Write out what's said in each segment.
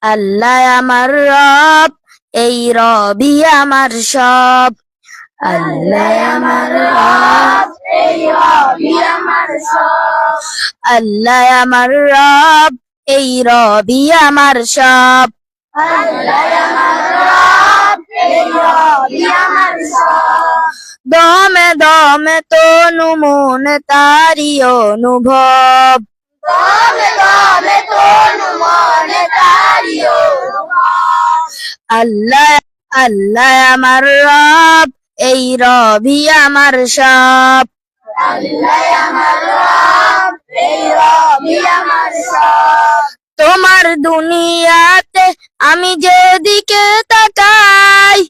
আল্লাহ আমার রব, এই রবি আমার সব। আল্লাহ আমার রব, এই রবি আমার সব। আল্লাহ আমার রব, এই রবি আমার সব। আল্লাহ আমার রব, এই রবি আমার সব। দমে দমে তনু মনে তারি অনুভব। দমে দমে তনু মনে তারি অনুভব। আল্লাহ আল্লাহ আমার রব, এই রবি আমার সব। আল্লাহ আমার রব, এই রবি আমার সব। তোমার দুনিয়াতে আমি যেদিকে তাকাই,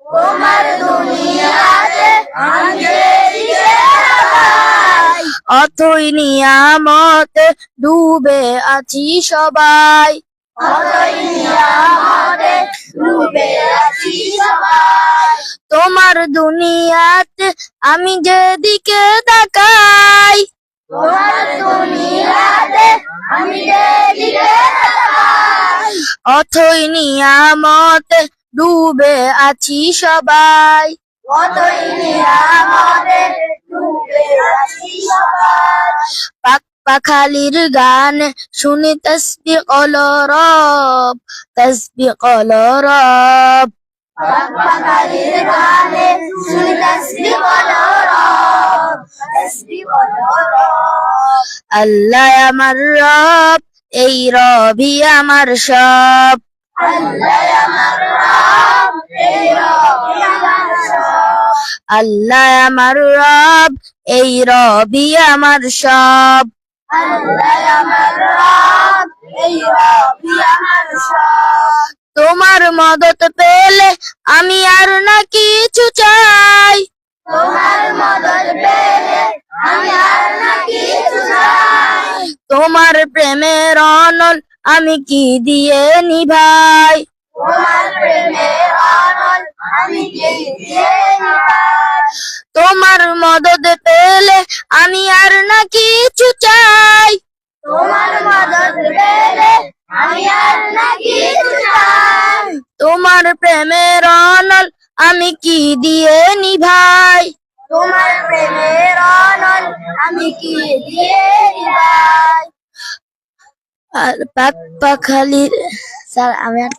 তোমার দুনিয়াতে আমি যেদিকে তাকাই, অথই নিয়ামতে ডুবে আছি সবাই। অথই নিয়ামতে ডুবে আছি সবাই। তোমার দুনিয়াতে আমি যেদিকে তাকাই, তোমার দুনিয়াতে আমি যেদিকে তাকাই, অথই নিয়ামতে ডুবে আছি সবাই। অথই নিয়ামতে ডুবে আছি সবাই। পাক পাখালির গান শুনি তাসবিহ হলো রব, তাসবিহ হলো রব। পাক পাখালির গানে শুনি তাসবিহ হলো রব, তাসবিহ হলো রব। আল্লাহ আমার রব, এই রবি আমার সব। আল্লাহ আমার রব, এই রবি আমার সব। আল্লাহ আমার রব, এই রবি আমার সব। আল্লাহ আমার রব, এই রবি আমার সব। তোমার মদত পেলে আমি আর না কিছু চাই। তোমার মদত পেলে আমি আর না কিছু চাই। তোমার প্রেমের অনল আমি কি দিয়ে নিভাই। তোমার প্রেমের অনল আমি কি দিয়ে নিভাই। তোমার মদত পেলে আমি আর না কিছু চাই। তোমার মদত পেলে আমি আর না কিছু চাই। তোমার প্রেমের অনল আমি কি দিয়ে নিভাই। তোমার প্রেমের অনল আমি কি দিয়ে নিভাই। আর পাক পাখালির স্যার আমি আর